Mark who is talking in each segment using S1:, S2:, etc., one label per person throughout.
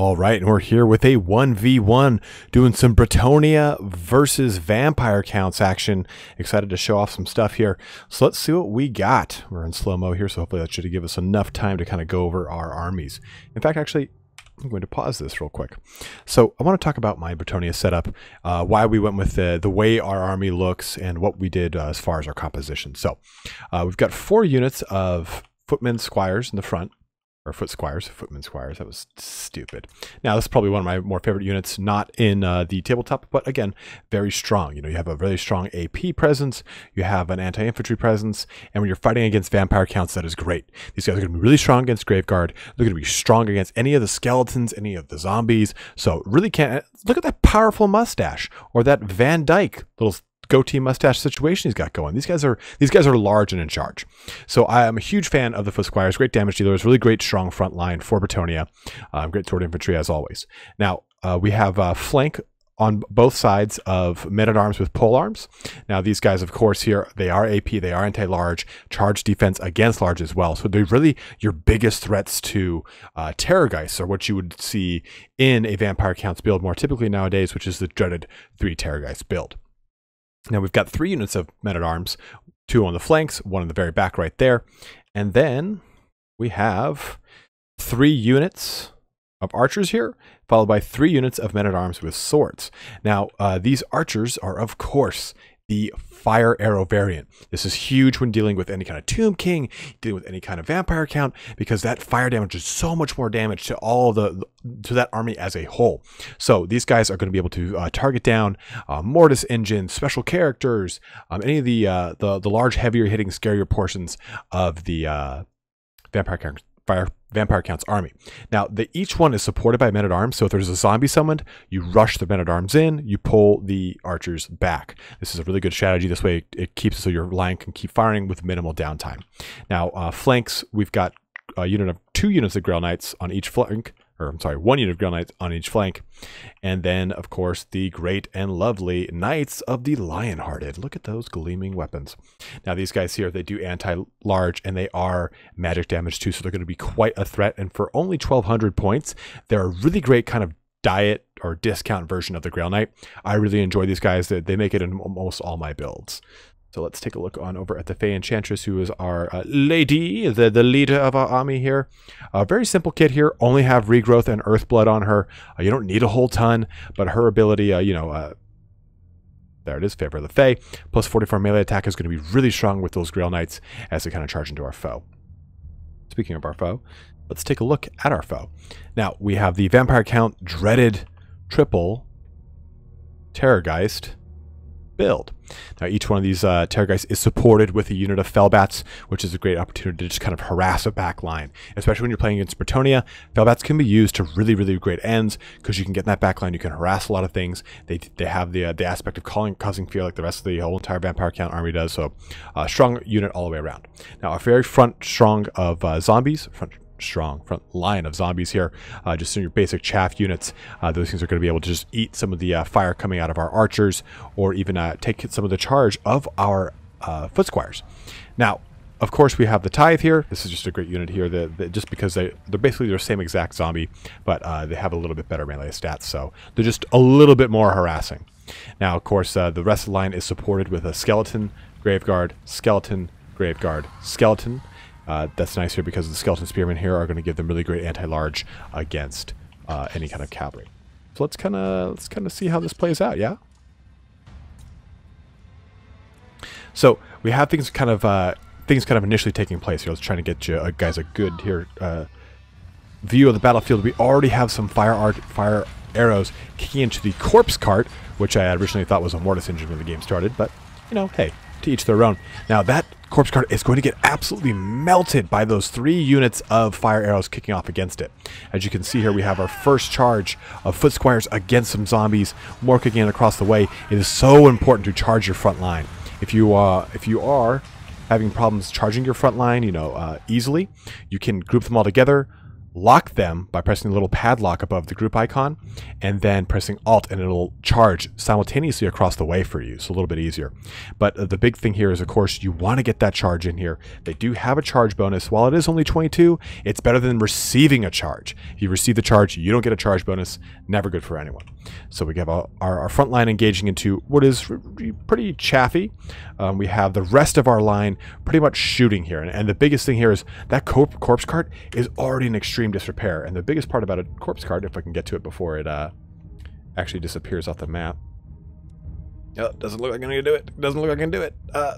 S1: All right, and we're here with a 1v1 doing some Bretonnia versus vampire counts action. Excited to show off some stuff here. So let's see what we got. We're in slow-mo here, so hopefully that should give us enough time to kind of go over our armies. In fact, actually, I'm going to pause this real quick. So I want to talk about my Bretonnia setup, why we went with the way our army looks, and what we did as far as our composition. So we've got 4 units of footmen squires in the front. Or footmen squires, that was stupid. Now, this is probably one of my more favorite units, not in the tabletop, but again, very strong. You know, you have a really strong AP presence, you have an anti-infantry presence, and when you're fighting against vampire counts, that is great. These guys are going to be really strong against Graveguard. They're going to be strong against any of the skeletons, any of the zombies. So really can't, look at that powerful mustache, or that Van Dyke little goatee mustache situation he's got going. These guys are large and in charge. So I am a huge fan of the foot squires. Great damage dealers, really great strong front line for Bretonnia. Great sword infantry as always. Now we have flank on both sides of men-at-arms with polearms. Now these guys, of course, here they are AP, they are anti-large, charge defense against large as well. So they're really your biggest threats to Terrorgeists, or what you would see in a vampire counts build more typically nowadays, which is the dreaded 3 Terrorgeist build. Now we've got 3 units of men-at-arms, 2 on the flanks, 1 in the very back right there. And then we have 3 units of archers here, followed by 3 units of men-at-arms with swords. Now, these archers are, of course, the fire arrow variant. This is huge when dealing with any kind of Tomb King, dealing with any kind of vampire count, because that fire damage is so much more damage to all to that army as a whole. So these guys are going to be able to target down mortis engines, special characters, any of the large, heavier hitting, scarier portions of the vampire counts army. Now, each one is supported by men-at-arms, so if there's a zombie summoned, you rush the men-at-arms in, you pull the archers back. This is a really good strategy. This way it keeps it so your line can keep firing with minimal downtime. Now, flanks, we've got a unit of 2 units of Grail Knights on each flank, or I'm sorry, 1 unit of Grail Knights on each flank. And then, of course, the great and lovely Knights of the Lionhearted. Look at those gleaming weapons. Now, these guys here, they do anti-large, and they are magic damage too, so they're going to be quite a threat. And for only 1,200 points, they're a really great kind of diet or discount version of the Grail Knight. I really enjoy these guys. They make it in almost all my builds. So let's take a look on over at the Fey Enchantress, who is our lady, the leader of our army here. A very simple kit here. Only have Regrowth and Earthblood on her. You don't need a whole ton, but her ability, there it is, Favor of the Fey. Plus 44 melee attack is going to be really strong with those Grail Knights as they kind of charge into our foe. Speaking of our foe, let's take a look at our foe. Now, we have the Vampire Count dreaded triple Terrorgeist build. Now, each one of these Terrorgeists is supported with a unit of Fellbats, which is a great opportunity to just kind of harass a back line, especially when you're playing against Bretonnia. Fellbats can be used to really, really great ends, because you can get in that back line, you can harass a lot of things. They have the aspect of causing fear like the rest of the whole entire vampire count army does, so strong unit all the way around. Now, a very front line of zombies here, just in your basic chaff units. Those things are going to be able to just eat some of the fire coming out of our archers, or even take some of the charge of our foot squires. Now, of course, we have the Tithe here. This is just a great unit here, just because they're basically the same exact zombie, but they have a little bit better melee stats, so they're just a little bit more harassing. Now, of course, the rest of the line is supported with a skeleton, Graveguard, skeleton, Graveguard, skeleton. That's nice here because the skeleton spearmen here are going to give them really great anti-large against any kind of cavalry. So let's kind of see how this plays out, yeah. So we have things kind of initially taking place here. Let's try to get you guys a good view of the battlefield. We already have some fire arrows kicking into the corpse cart, which I originally thought was a mortis engine when the game started, but hey, to each their own. Now that corpse cart is going to get absolutely melted by those 3 units of fire arrows kicking off against it. As you can see here, we have our first charge of foot squires against some zombies, more kicking in across the way. It is so important to charge your front line. If you are having problems charging your front line, easily, you can group them all together, lock them by pressing the little padlock above the group icon, and then pressing Alt, and it'll charge simultaneously across the way for you. So a little bit easier. But the big thing here is, of course, you want to get that charge in here. They do have a charge bonus. While it is only 22, it's better than receiving a charge. If you receive the charge, you don't get a charge bonus. Never good for anyone. So we have our front line engaging into what is pretty chaffy. We have the rest of our line pretty much shooting here. And the biggest thing here is that corpse cart is already in extreme disrepair. And the biggest part about a corpse cart, if I can get to it before it actually disappears off the map. Oh, doesn't look like I'm gonna do it. Doesn't look like I can do it.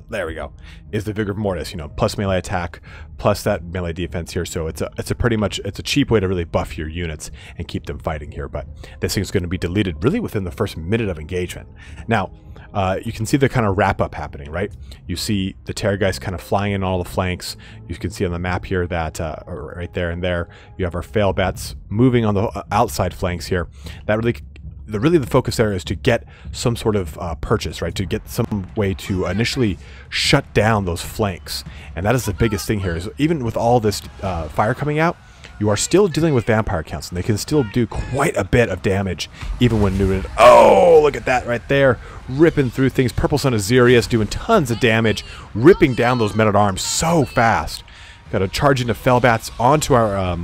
S1: There we go. Is the Vigor Mortis, you know, plus melee attack, plus that melee defense here. So it's a pretty much, it's a cheap way to really buff your units and keep them fighting here. But this thing's going to be deleted really within the first minute of engagement. Now, you can see the kind of wrap up happening, right? You see the Terrorgeists kind of flying in all the flanks. You can see on the map here that right there and there, you have our Failbats moving on the outside flanks here. That really the focus there is to get some sort of purchase, right? To get some way to initially shut down those flanks. And that is the biggest thing here, is even with all this fire coming out, you are still dealing with vampire counts, and they can still do quite a bit of damage even when neutered. Oh, look at that right there, ripping through things. Purple Sun Azirius doing tons of damage, ripping down those men-at-arms so fast. Got to charge into Fellbats onto our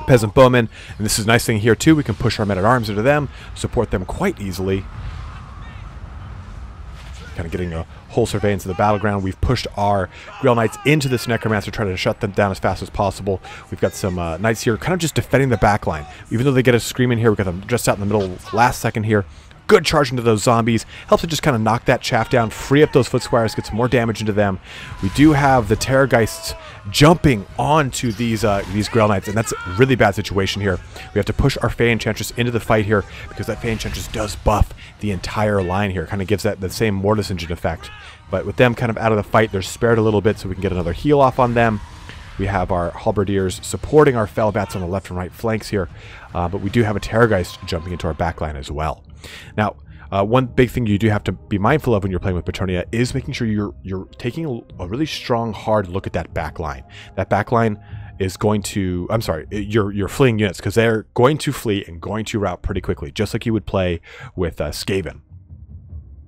S1: Peasant Bowmen, and this is a nice thing here too. We can push our men-at-arms into them, support them quite easily. Kind of getting a whole surveillance of the battleground. We've pushed our Grail Knights into this Necromancer, trying to shut them down as fast as possible. We've got some Knights here kind of just defending the back line. Even though they get a scream in here, we've got them just out in the middle last second here. Good charge into those zombies. Helps to just kind of knock that chaff down, free up those foot squires, get some more damage into them. We do have the Terrorgeists jumping onto these Grail Knights, and that's a really bad situation here. We have to push our Fey Enchantress into the fight here, because that Fey Enchantress does buff the entire line here. Kind of gives that the same Mortis Engine effect. But with them kind of out of the fight, they're spared a little bit, so we can get another heal off on them. We have our Halberdiers supporting our Fellbats on the left and right flanks here, but we do have a Terrorgeist jumping into our backline as well. Now, one big thing you do have to be mindful of when you're playing with Bretonnia is making sure you're taking a really strong, hard look at that backline. That backline is going to, I'm sorry, your fleeing units, because they're going to flee and going to rout pretty quickly, just like you would play with Skaven.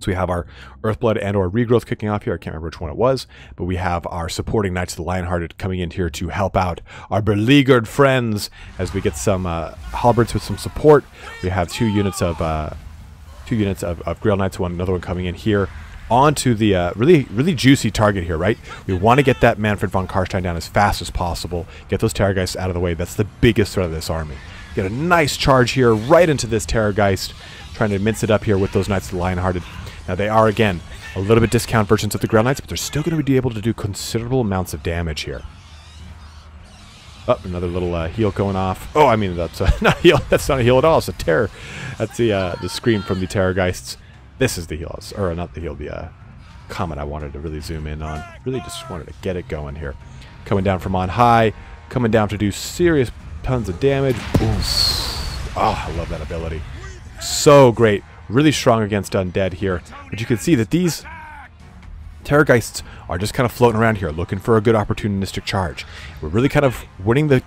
S1: So we have our Earthblood and or Regrowth kicking off here. I can't remember which one it was, but we have our supporting Knights of the Lionhearted coming in here to help out our beleaguered friends as we get some halberds with some support. We have two units of Grail Knights, another one coming in here onto the really juicy target here, right? We want to get that Manfred von Karstein down as fast as possible. Get those Terrorgeists out of the way. That's the biggest threat of this army. Get a nice charge here right into this Terrorgeist, trying to mince it up here with those Knights of the Lionhearted. Now they are, again, a little bit discount versions of the Grail Knights, but they're still going to be able to do considerable amounts of damage here. Oh, another little heal going off. Oh, I mean, that's not a heal. That's not a heal at all. It's a terror. That's the scream from the Terrorgeists. This is the heal, or not the heal, the comment I wanted to really zoom in on. Really just wanted to get it going here. Coming down from on high, coming down to do serious tons of damage. Oof. Oh, I love that ability. So great. Really strong against undead here. But you can see that these Terrorgeists are just kind of floating around here, looking for a good opportunistic charge. We're really kind of winning the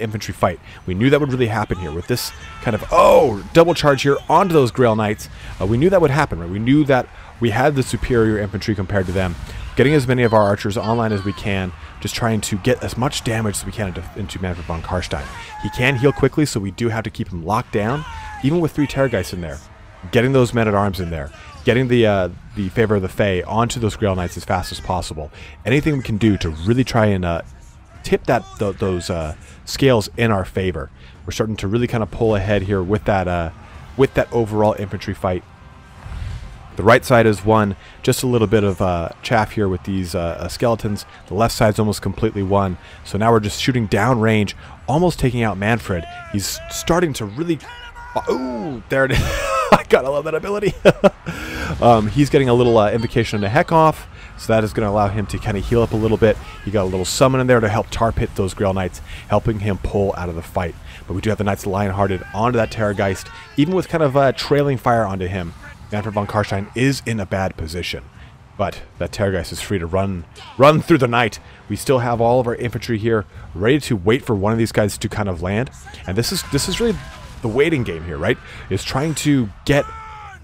S1: infantry fight. We knew that would really happen here with this kind of, double charge here onto those Grail Knights. We knew that would happen, right? We knew that we had the superior infantry compared to them. Getting as many of our archers online as we can, just trying to get as much damage as we can into Manfred von Karstein. He can heal quickly, so we do have to keep him locked down, even with 3 Terrorgeists in there. Getting those men-at-arms in there, getting the Favor of the Fae onto those Grail Knights as fast as possible. Anything we can do to really try and tip those scales in our favor. We're starting to really kind of pull ahead here with that overall infantry fight. The right side is won. Just a little bit of chaff here with these skeletons. The left side's almost completely won. So now we're just shooting down range, almost taking out Manfred. He's starting to really... Oh, there it is. God, I love that ability. He's getting a little invocation into Heck off, so that is going to allow him to kind of heal up a little bit. He got a little summon in there to help tar pit those Grail Knights, helping him pull out of the fight. But we do have the Knights of the Lionhearted onto that Terrorgeist, even with kind of trailing fire onto him. Manfred von Karstein is in a bad position. But that Terrorgeist is free to run through the night. We still have all of our infantry here ready to wait for one of these guys to kind of land. And this is really the waiting game here, right? Is trying to get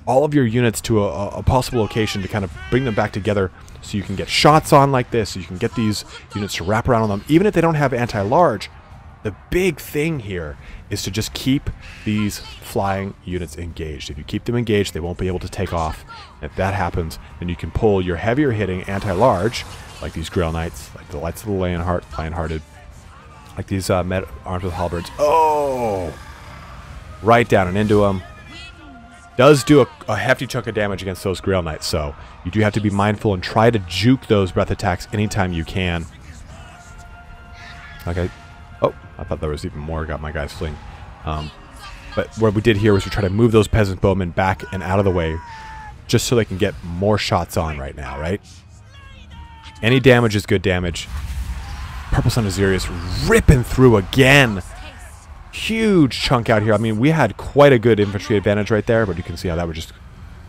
S1: all of your units to a possible location to kind of bring them back together so you can get shots on like this, so you can get these units to wrap around on them. Even if they don't have anti-large, the big thing here is to just keep these flying units engaged. If you keep them engaged, they won't be able to take off. If that happens, then you can pull your heavier hitting anti-large, like these Grail Knights, like the Lights of the Lionhearted, like these armed with halberds. Oh! Right down and into them. Does do a hefty chunk of damage against those Grail Knights, so you do have to be mindful and try to juke those breath attacks anytime you can. Okay. Oh, I thought there was even more. Got my guys fleeing. But what we did here was we try to move those peasant bowmen back and out of the way just so they can get more shots on right now, right? Any damage is good damage. Purple Sun Azirius ripping through again. Huge chunk out here. I mean, we had quite a good infantry advantage right there, but you can see how that was just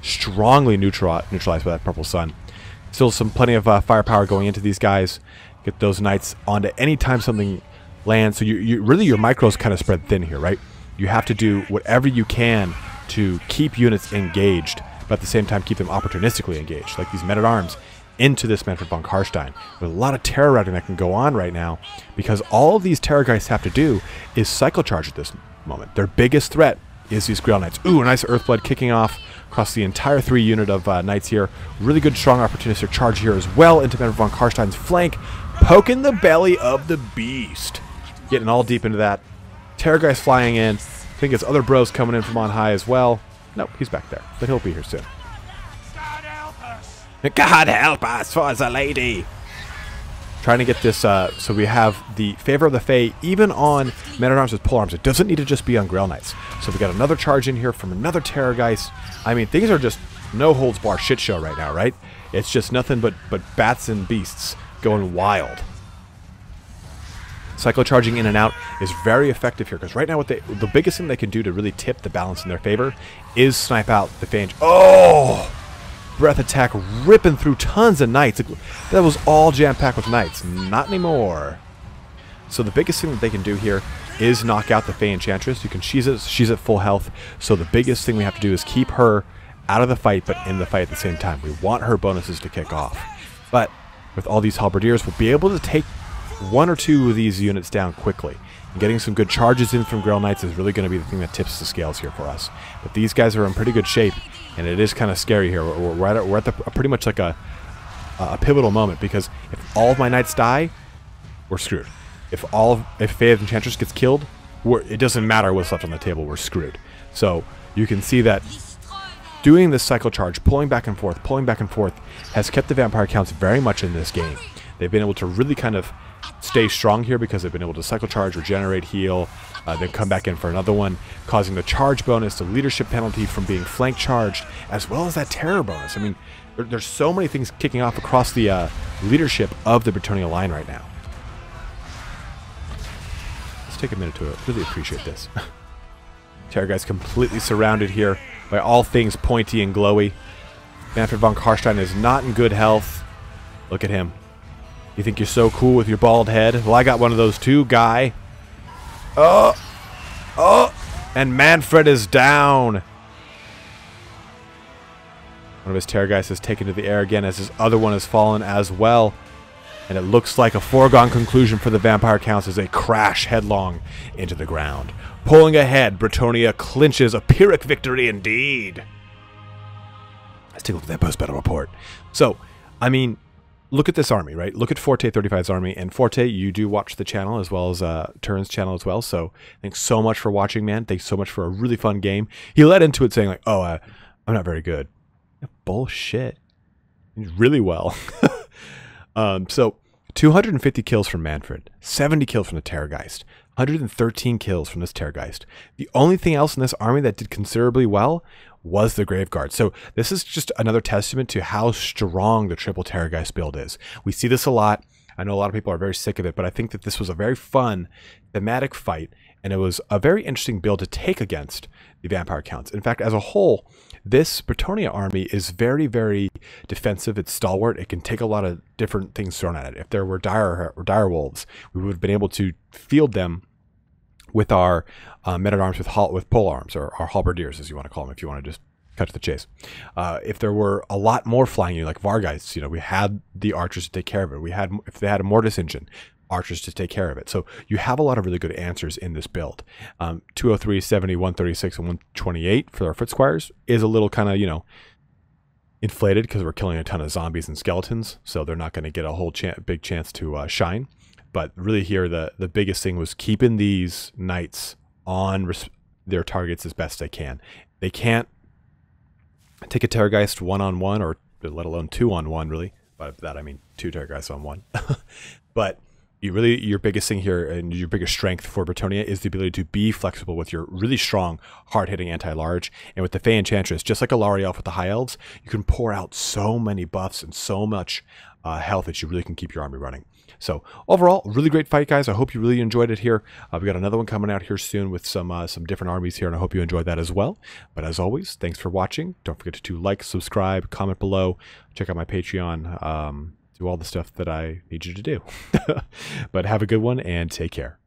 S1: strongly neutralized by that Purple Sun. Still plenty of firepower going into these guys. Get those knights onto any time something lands. So you really, your micros kind of spread thin here, right? You have to do whatever you can to keep units engaged, but at the same time keep them opportunistically engaged, like these men-at-arms into this Manfred von Karstein. There's a lot of terror routing that can go on right now because all of these Terrorgeists have to do is cycle charge at this moment. Their biggest threat is these Grail Knights. Ooh, a nice Earthblood kicking off across the entire 3 unit of Knights here. Really good, strong, opportunistic charge here as well into Manfred von Karstein's flank, poking the belly of the beast. Getting all deep into that. Terrorgeist flying in. I think his other bros coming in from on high as well. Nope, he's back there, but he'll be here soon. God help us for the lady. Trying to get this, so we have the Favor of the Fae even on Men-at-Arms with Polearms. It doesn't need to just be on Grail Knights. So we got another charge in here from another Terrorgeist. I mean, things are just no holds bar shit show right now, right? It's just nothing but bats and beasts going wild. Cycle charging in and out is very effective here because right now the biggest thing they can do to really tip the balance in their favor is snipe out the Phalange. Oh! Breath attack ripping through tons of knights. That was all jam-packed with knights. Not anymore. So the biggest thing that they can do here is knock out the Fey Enchantress. You can she's at full health. So the biggest thing we have to do is keep her out of the fight, but in the fight at the same time. We want her bonuses to kick off. But with all these halberdiers, we'll be able to take 1 or 2 of these units down quickly. And getting some good charges in from Grail Knights is really going to be the thing that tips the scales here for us. But these guys are in pretty good shape, and it is kind of scary here. We're at pretty much like a pivotal moment, because if all of my knights die, we're screwed. If Fey of Enchantress gets killed, it doesn't matter what's left on the table, we're screwed. So you can see that doing this cycle charge, pulling back and forth, has kept the vampire counts very much in this game. They've been able to really kind of stay strong here because they've been able to cycle charge, regenerate, heal, then come back in for another one, causing the charge bonus, the leadership penalty from being flank charged, as well as that terror bonus. I mean, there's so many things kicking off across the leadership of the Bretonnia line right now. Let's take a minute to really appreciate this. Terrorgeist completely surrounded here by all things pointy and glowy. Manfred von Karstein is not in good health. Look at him. You think you're so cool with your bald head? Well, I got one of those too, guy. Oh! And Manfred is down. One of his Terrorgeists has taken to the air again as his other one has fallen as well. And it looks like a foregone conclusion for the vampire counts as they crash headlong into the ground. Pulling ahead, Bretonnia clinches a Pyrrhic victory indeed. Let's take a look at that post-battle report. So, I mean, look at this army, right? Look at Forte 35's army. And Forte, you do watch the channel as well as Turin's channel as well. So thanks so much for watching, man. Thanks so much for a really fun game. He led into it saying like, oh, I'm not very good. Bullshit. He's really well. So 250 kills from Manfred, 70 kills from the Terrorgeist, 113 kills from this Terrorgeist. The only thing else in this army that did considerably well was the Graveguard. So this is just another testament to how strong the triple Terrorgeist build is. We see this a lot. I know a lot of people are very sick of it, but I think that this was a very fun thematic fight, and it was a very interesting build to take against the vampire counts. In fact, as a whole, this Bretonnia army is very, very defensive. It's stalwart. It can take a lot of different things thrown at it. If there were dire wolves, we would have been able to field them with our men-at-arms with pole arms, or our halberdiers, as you want to call them, if you want to just cut to the chase. If there were a lot more flying units, like Wargeists, you know, we had the archers to take care of it. We had, if they had a mortis engine, archers to take care of it. So you have a lot of really good answers in this build. 203, 70, 136, and 128 for our foot squires is a little kind of, you know, inflated because we're killing a ton of zombies and skeletons, so they're not going to get a whole big chance to shine. But really here, the biggest thing was keeping these knights on their targets as best they can. They can't take a Terrorgeist one-on-one, or let alone two-on-one, really. By that I mean 2 Terrorgeists on one. But your biggest thing here and your biggest strength for Bretonnia is the ability to be flexible with your really strong, hard-hitting anti-large. And with the Fey Enchantress, just like a Lari Elf with the High Elves, you can pour out so many buffs and so much health that you really can keep your army running. So overall, really great fight, guys. I hope you really enjoyed it here. We got another one coming out here soon with some different armies here, and I hope you enjoyed that as well. But as always, thanks for watching. Don't forget to like, subscribe, comment below, check out my Patreon, do all the stuff that I need you to do. But have a good one and take care.